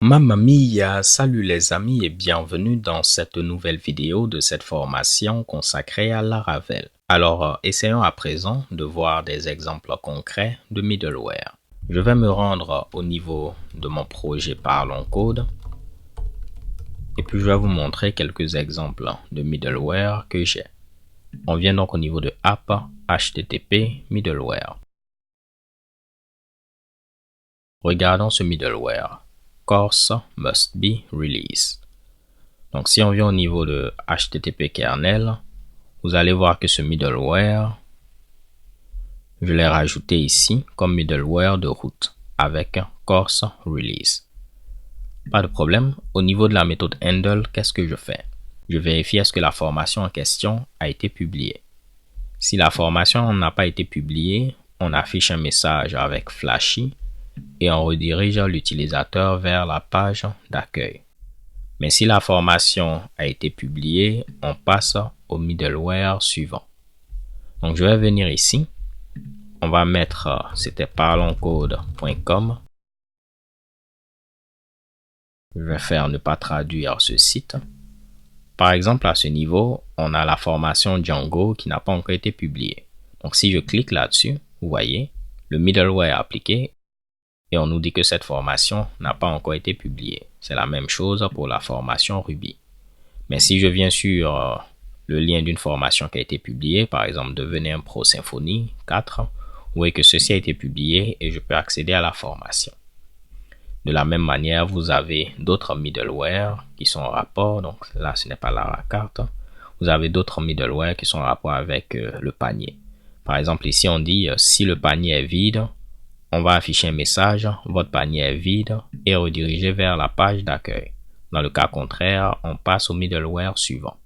Mamma mia, salut les amis et bienvenue dans cette nouvelle vidéo de cette formation consacrée à Laravel. Alors, essayons à présent de voir des exemples concrets de middleware. Je vais me rendre au niveau de mon projet Parlons Code et puis je vais vous montrer quelques exemples de middleware que j'ai. On vient donc au niveau de App, HTTP, Middleware. Regardons ce middleware. Course must be released. Donc si on vient au niveau de HTTP kernel, vous allez voir que ce middleware, je l'ai rajouté ici comme middleware de route avec course release. Pas de problème. Au niveau de la méthode handle, qu'est-ce que je fais? Je vérifie est-ce que la formation en question a été publiée. Si la formation n'a pas été publiée, on affiche un message avec flashy et on redirige l'utilisateur vers la page d'accueil. Mais si la formation a été publiée, on passe au middleware suivant. Donc je vais venir ici, on va mettre, c'était parlonscode.com. Je vais faire ne pas traduire ce site. Par exemple, à ce niveau, on a la formation Django qui n'a pas encore été publiée. Donc si je clique là-dessus, vous voyez, le middleware est appliqué et on nous dit que cette formation n'a pas encore été publiée. C'est la même chose pour la formation Ruby. Mais si je viens sur le lien d'une formation qui a été publiée, par exemple devenez un pro Symfony 4, vous voyez que ceci a été publié et je peux accéder à la formation. De la même manière, vous avez d'autres middleware qui sont en rapport. Donc là, ce n'est pas la carte. Vous avez d'autres middleware qui sont en rapport avec le panier. Par exemple, ici, on dit si le panier est vide, on va afficher un message, votre panier est vide et rediriger vers la page d'accueil. Dans le cas contraire, on passe au middleware suivant.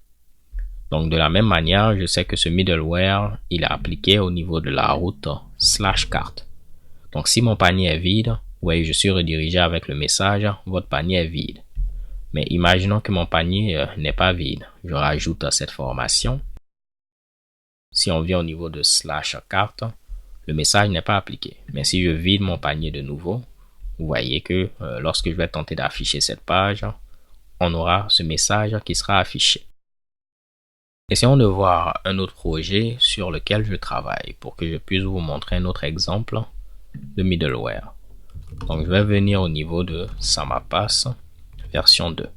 Donc de la même manière, je sais que ce middleware, il est appliqué au niveau de la route /carte. Donc si mon panier est vide, vous voyez, je suis redirigé avec le message, votre panier est vide. Mais imaginons que mon panier n'est pas vide. Je rajoute cette formation. Si on vient au niveau de /carte, le message n'est pas appliqué. Mais si je vide mon panier de nouveau, vous voyez que lorsque je vais tenter d'afficher cette page, on aura ce message qui sera affiché. Essayons de voir un autre projet sur lequel je travaille pour que je puisse vous montrer un autre exemple de middleware. Donc je vais venir au niveau de Samapas version 2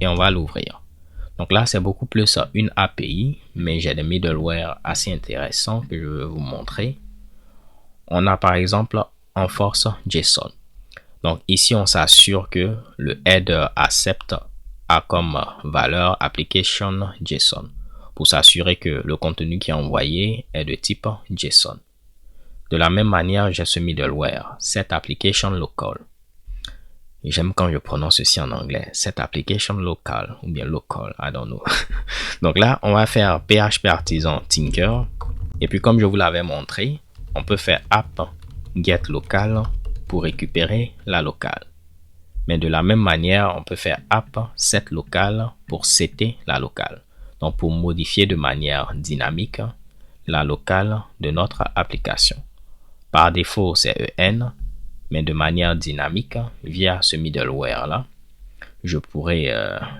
et on va l'ouvrir. Donc là c'est beaucoup plus une API, mais j'ai des middleware assez intéressants que je vais vous montrer. On a par exemple Enforce JSON. Donc ici on s'assure que le header accept a comme valeur application JSON pour s'assurer que le contenu qui est envoyé est de type JSON. De la même manière, j'ai ce middleware, set application local. J'aime quand je prononce ceci en anglais, set application local ou bien local, I don't know. Donc là, on va faire PHP artisan Tinker. Et puis comme je vous l'avais montré, on peut faire app get local pour récupérer la locale. Mais de la même manière, on peut faire app set local pour setter la locale. Donc pour modifier de manière dynamique la locale de notre application. Par défaut, c'est EN, mais de manière dynamique, via ce middleware-là, je pourrais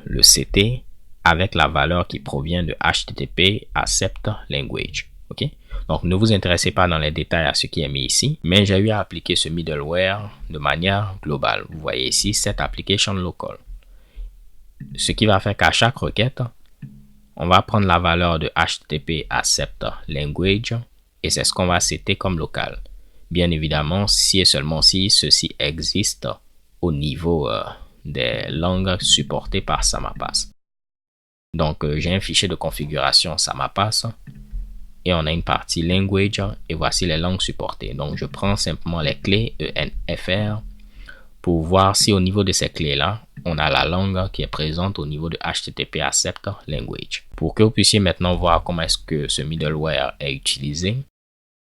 le setter avec la valeur qui provient de HTTP Accept Language. Okay? Donc, ne vous intéressez pas dans les détails à ce qui est mis ici, mais j'ai eu à appliquer ce middleware de manière globale. Vous voyez ici, cette application local. Ce qui va faire qu'à chaque requête, on va prendre la valeur de HTTP Accept Language et c'est ce qu'on va setter comme local. Bien évidemment, si et seulement si ceci existe au niveau des langues supportées par Samapas. Donc, j'ai un fichier de configuration Samapas et on a une partie language et voici les langues supportées. Donc, je prends simplement les clés ENFR pour voir si au niveau de ces clés-là, on a la langue qui est présente au niveau de HTTP Accept Language. Pour que vous puissiez maintenant voir comment est-ce que ce middleware est utilisé,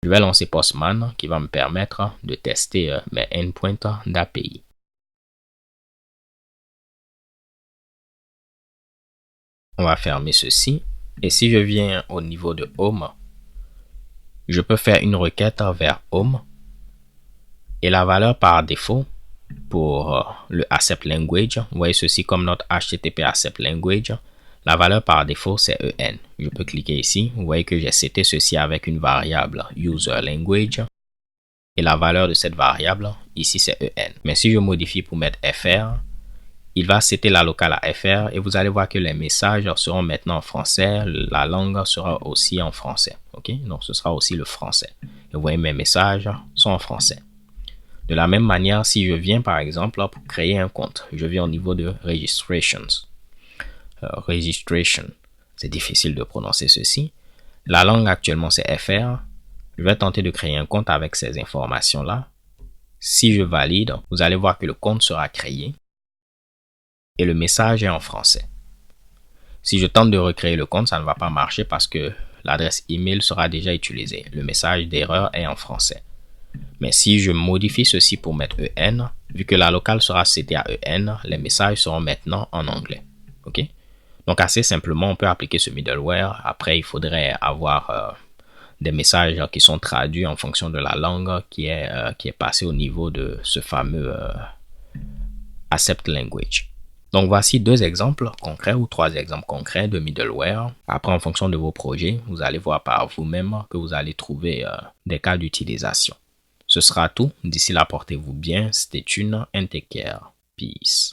je vais lancer Postman qui va me permettre de tester mes endpoints d'API. On va fermer ceci. Et si je viens au niveau de Home, je peux faire une requête vers Home Et la valeur par défaut pour le accept language, vous voyez ceci comme notre HTTP accept language. La valeur par défaut, c'est EN. Je peux cliquer ici. Vous voyez que j'ai seté ceci avec une variable user language. Et la valeur de cette variable, ici, c'est EN. Mais si je modifie pour mettre FR, il va setter la locale à FR et vous allez voir que les messages seront maintenant en français. La langue sera aussi en français. OK? Donc, ce sera aussi le français. Et vous voyez, mes messages sont en français. De la même manière, si je viens par exemple pour créer un compte, je viens au niveau de registrations. Registration, c'est difficile de prononcer ceci. La langue actuellement c'est FR. Je vais tenter de créer un compte avec ces informations-là. Si je valide, vous allez voir que le compte sera créé et le message est en français. Si je tente de recréer le compte, ça ne va pas marcher parce que l'adresse email sera déjà utilisée. Le message d'erreur est en français. Mais si je modifie ceci pour mettre EN, vu que la locale sera setée à EN, les messages seront maintenant en anglais. OK? Donc, assez simplement, on peut appliquer ce middleware. Après, il faudrait avoir des messages qui sont traduits en fonction de la langue qui est passée au niveau de ce fameux accept language. Donc, voici 2 exemples concrets ou 3 exemples concrets de middleware. Après, en fonction de vos projets, vous allez voir par vous-même que vous allez trouver des cas d'utilisation. Ce sera tout. D'ici là, portez-vous bien. Stay tuned and take care. Peace.